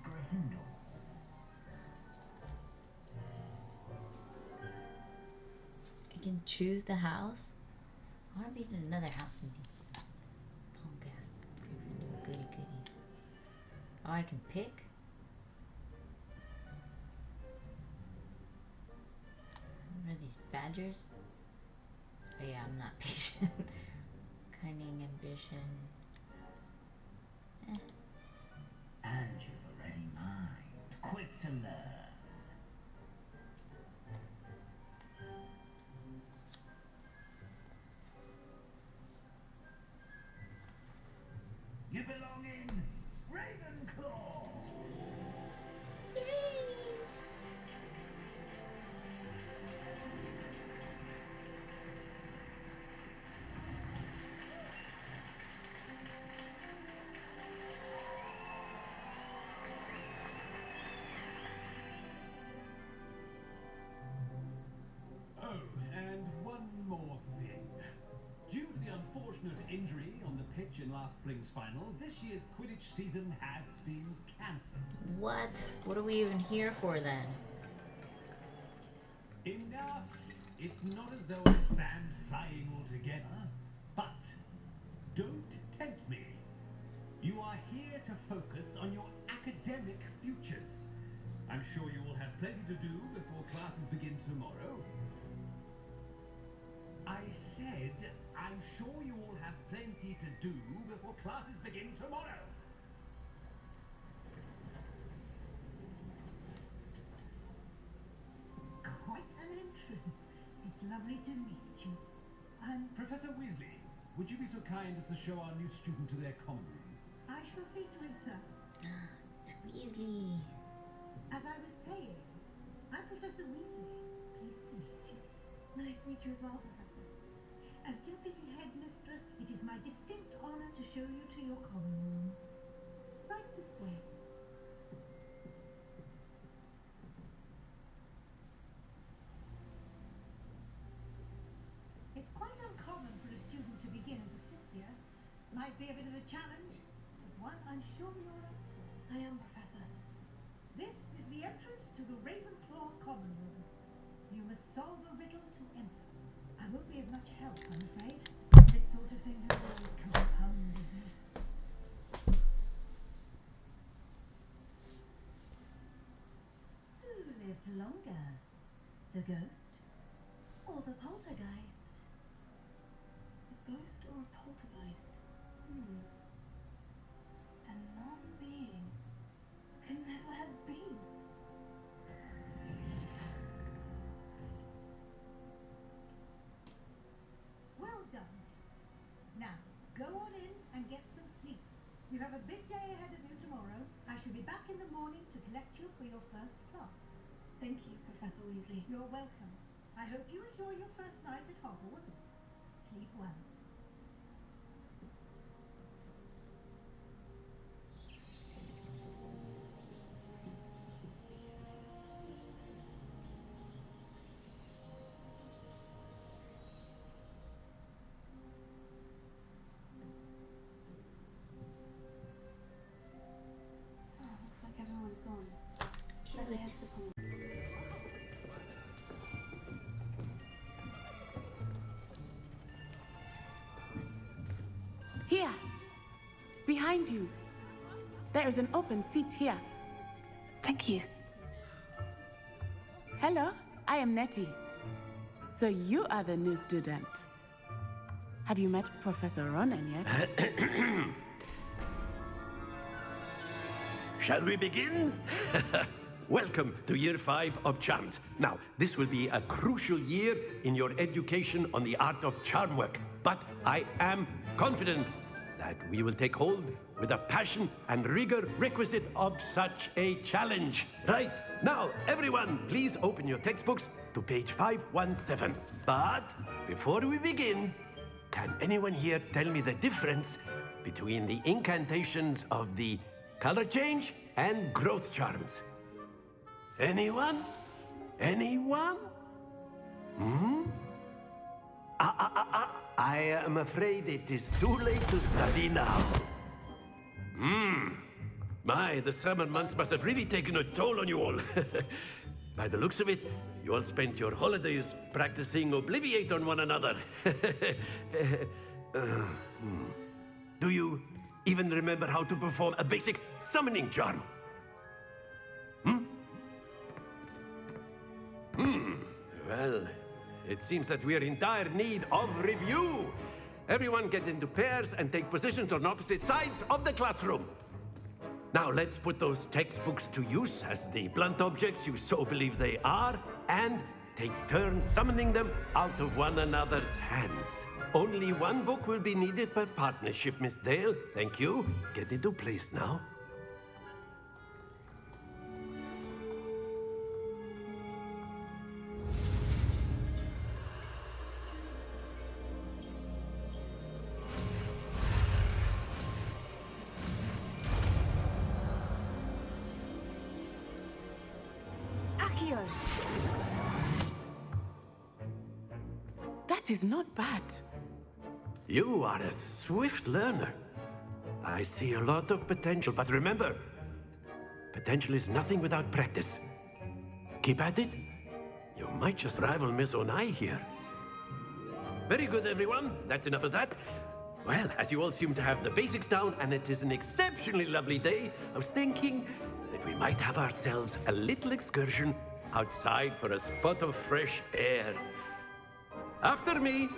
Gryffindor. I can choose the house. I want to be in another house in these punk ass Gryffindor goody goodies. Oh, I can pick. What are these badgers? Oh yeah, I'm not patient. Cunning, ambition. And you've a ready mind, quick to learn. You belong in Ravenclaw! Oh, and one more thing. Due to the unfortunate injury on the pitch in last spring's final, this year's Quidditch season has been cancelled. What? What are we even here for then? Enough! It's not as though I've banned flying altogether, but don't tempt me. You are here to focus on your academic futures. I'm sure you will have plenty to do before classes begin tomorrow. I said, I'm sure you all have plenty to do before classes begin tomorrow. Quite an entrance. It's lovely to meet you. I'm... Professor Weasley, would you be so kind as to show our new student to their common room? I shall see to it, sir. It's Weasley. As I was saying, I'm Professor Weasley. Pleased to meet you. Nice to meet you as well, Professor. As Deputy Headmistress, it is my distinct honor to show you to your common room. Right this way. It's quite uncommon for a student to begin as a fifth year. Might be a bit of a challenge, but one I'm sure you're up for. I am, Professor. This is the entrance to the Ravenclaw common room. You must solve a riddle to enter. I won't be of much help, I'm afraid. This sort of thing has always confounded me. Who lived longer? The ghost or the poltergeist? A ghost or a poltergeist? A non-being can never have been. Well done. Now, go on in and get some sleep. You have a big day ahead of you tomorrow. I shall be back in the morning to collect you for your first class. Thank you, Professor Weasley. You're welcome. I hope you enjoy your first night at Hogwarts. Sleep well. Oh, looks like everyone's gone. Let's head to the common. Here, behind you. There is an open seat here. Thank you. Hello, I am Nettie. So you are the new student. Have you met Professor Ronan yet? Shall we begin? Welcome to Year 5 of Charms. Now, this will be a crucial year in your education on the art of charm work, but I am confident that we will take hold with the passion and rigor requisite of such a challenge. Right, now, everyone, please open your textbooks to page 517. But before we begin, can anyone here tell me the difference between the incantations of the color change and growth charms? Anyone? Anyone? I am afraid it is too late to study now. My, the summer months must have really taken a toll on you all. By the looks of it, you all spent your holidays practicing Obliviate on one another. Do you even remember how to perform a basic summoning charm? Well, it seems that we are in dire need of review. Everyone get into pairs and take positions on opposite sides of the classroom. Now let's put those textbooks to use as the blunt objects you so believe they are, and take turns summoning them out of one another's hands. Only one book will be needed per partnership, Miss Dale. Thank you. Get into place now. Accio! That is not bad. You are a swift learner. I see a lot of potential, but remember, potential is nothing without practice. Keep at it. You might just rival Miss Onai here. Very good, everyone. That's enough of that. Well, as you all seem to have the basics down, and it is an exceptionally lovely day, I was thinking that we might have ourselves a little excursion outside for a spot of fresh air. After me.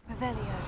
Revelio.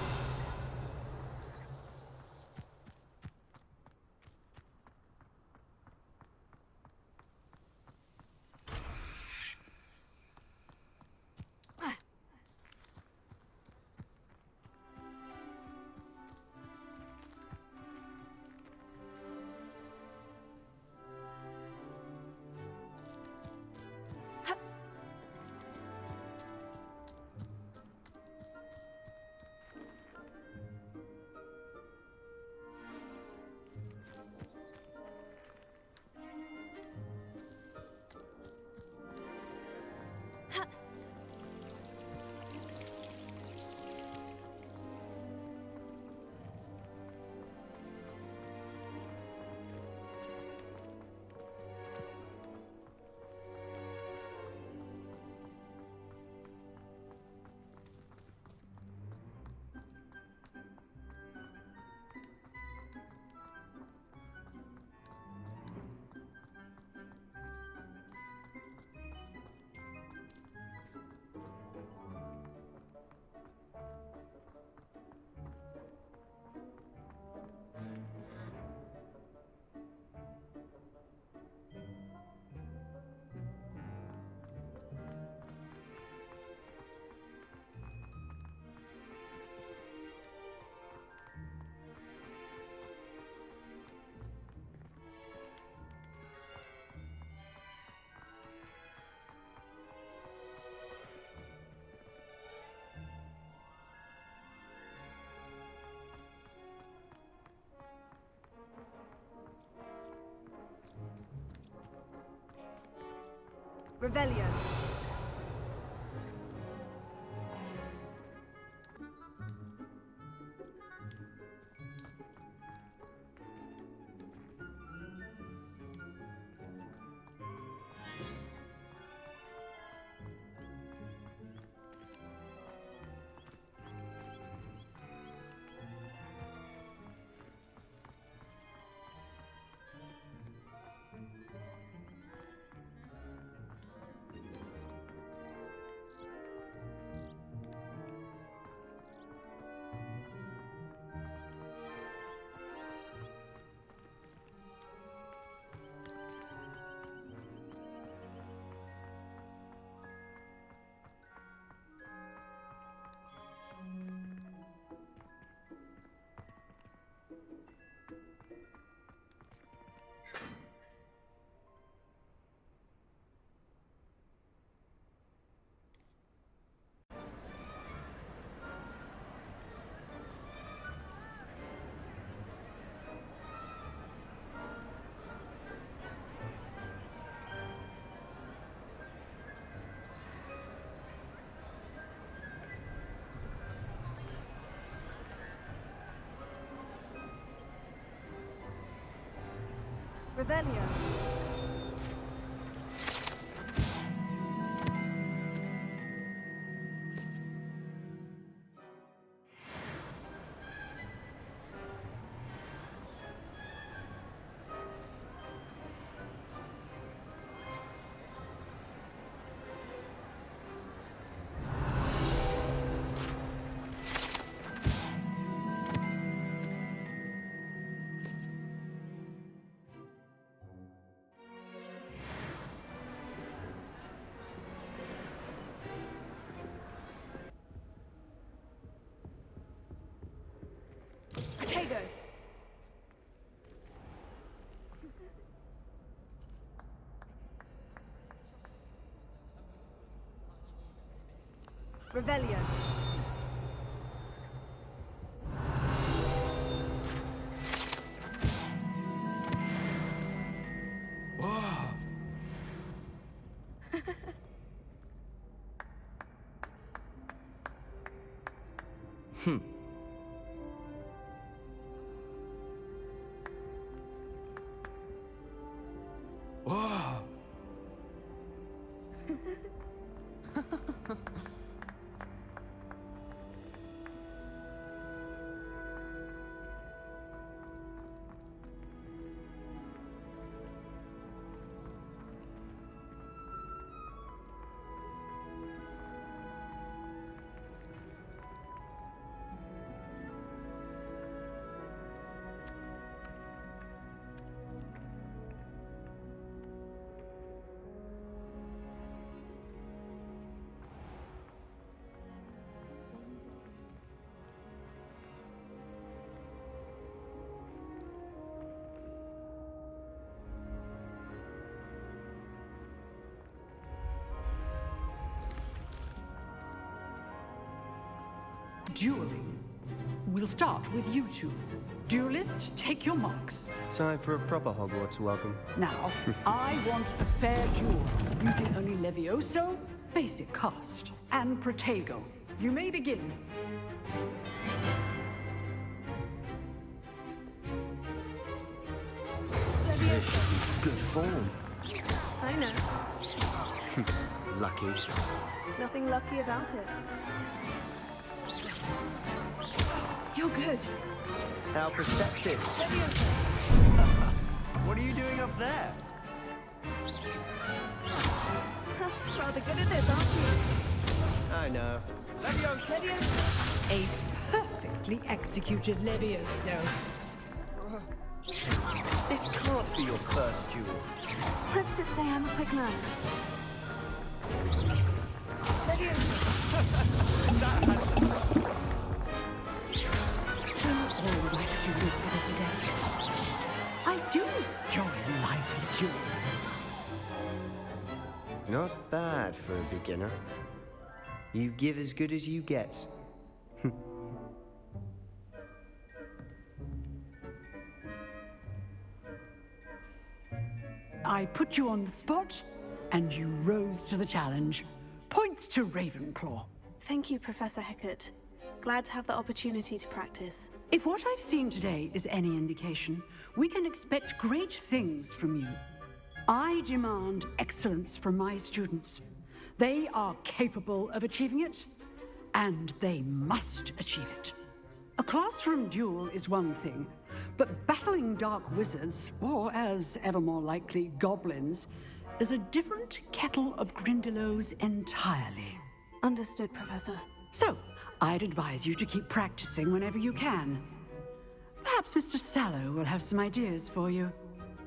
Revelio. Revelio. Potato. Revelio. Dueling. We'll start with you two. Duelists, take your marks. Time for a proper Hogwarts welcome. Now, I want a fair duel, using only levioso, basic cast, and protego. You may begin. Good form. I know. Lucky. Nothing lucky about it. You're good. How perceptive. What are you doing up there? Rather good at this, aren't you? I know. Levioso. A perfectly executed levioso. This can't be your first duel. Let's just say I'm a quick learner. Levioso. All right, duelists with us today. I do enjoy a lively duel. Not bad for a beginner. You give as good as you get. I put you on the spot, and you rose to the challenge. Points to Ravenclaw. Thank you, Professor Hecat. Glad to have the opportunity to practice. If what I've seen today is any indication, we can expect great things from you. I demand excellence from my students. They are capable of achieving it, and they must achieve it. A classroom duel is one thing, but battling dark wizards, or as ever more likely, goblins, is a different kettle of Grindylows entirely. Understood, Professor. So, I'd advise you to keep practicing whenever you can. Perhaps Mr. Sallow will have some ideas for you.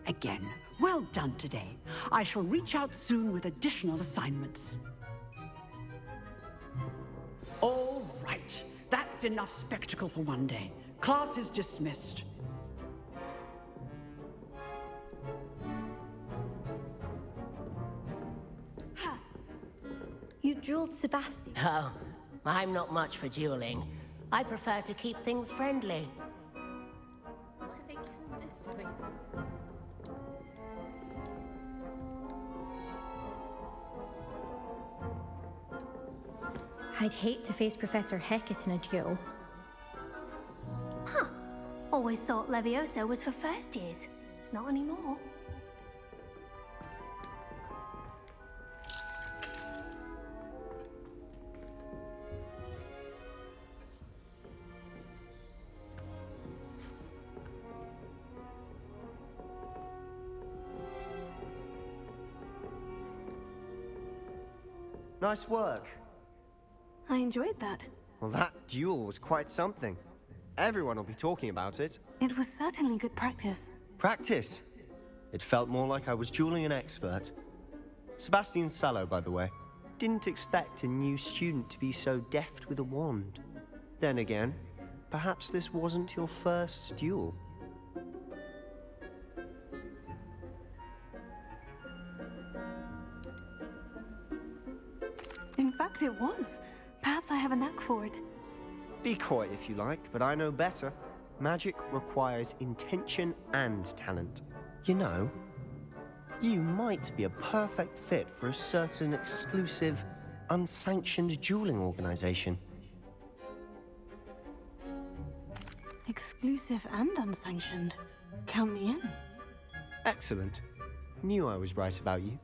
Again, well done today. I shall reach out soon with additional assignments. All right, that's enough spectacle for one day. Class is dismissed. You dueled Sebastian. Oh, I'm not much for dueling. I prefer to keep things friendly. Why did they give him this voice? I'd hate to face Professor Hecat in a duel. Huh. Always thought Levioso was for first years. Not anymore. Nice work. I enjoyed that. Well, that duel was quite something. Everyone will be talking about it. It was certainly good practice. Practice? It felt more like I was dueling an expert. Sebastian Sallow, by the way. Didn't expect a new student to be so deft with a wand. Then again, perhaps this wasn't your first duel. In fact, it was. Perhaps I have a knack for it. Be coy if you like, but I know better. Magic requires intention and talent. You know, you might be a perfect fit for a certain exclusive, unsanctioned dueling organization. Exclusive and unsanctioned. Count me in. Excellent. Knew I was right about you.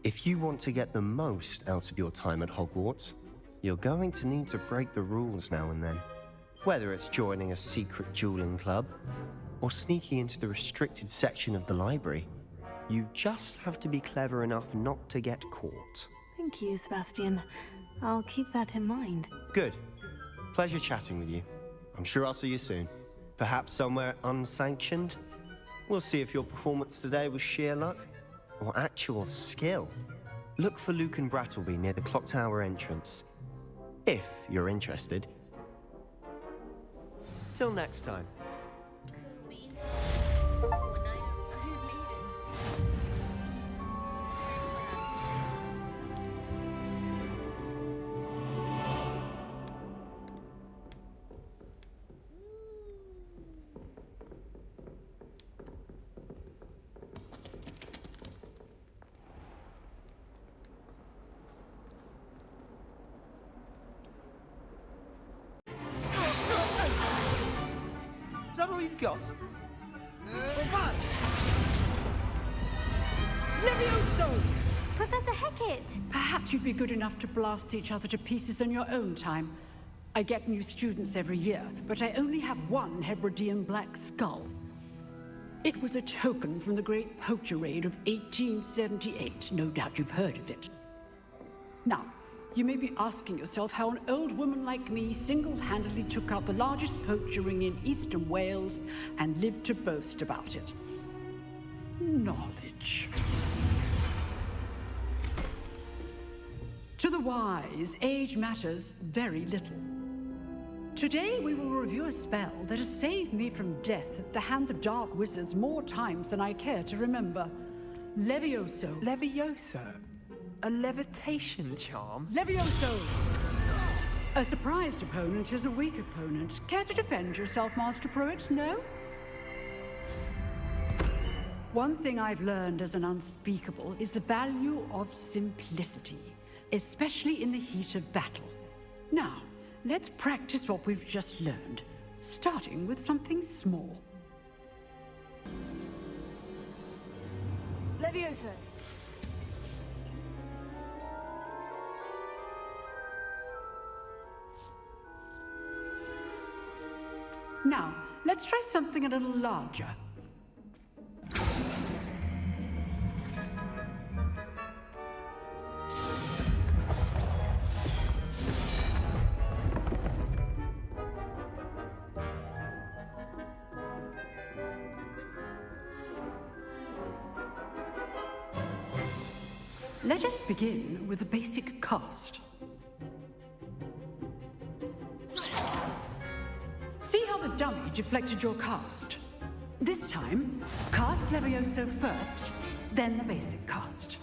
If you want to get the most out of your time at Hogwarts, you're going to need to break the rules now and then. Whether it's joining a secret dueling club, or sneaking into the restricted section of the library, you just have to be clever enough not to get caught. Thank you, Sebastian. I'll keep that in mind. Good. Pleasure chatting with you. I'm sure I'll see you soon. Perhaps somewhere unsanctioned? We'll see if your performance today was sheer luck or actual skill. Look for Luke and Brattleby near the clock tower entrance, if you're interested. Till next time. Is that all you've got? Levioso! Professor Hecat! Perhaps you'd be good enough to blast each other to pieces in your own time. I get new students every year, but I only have one Hebridean black skull. It was a token from the Great Poacher Raid of 1878. No doubt you've heard of it. Now, you may be asking yourself how an old woman like me single-handedly took out the largest poacher ring in eastern Wales and lived to boast about it. Knowledge. To the wise, age matters very little. Today we will review a spell that has saved me from death at the hands of dark wizards more times than I care to remember. Levioso. Levioso? A levitation charm? Levioso! A surprised opponent is a weak opponent. Care to defend yourself, Master Pruitt? No? One thing I've learned as an unspeakable is the value of simplicity, especially in the heat of battle. Now, let's practice what we've just learned, starting with something small. Levioso! Now, let's try something a little larger. Let us begin with the basic cast. See how the dummy deflected your cast? This time, cast Levioso first, then the basic cast.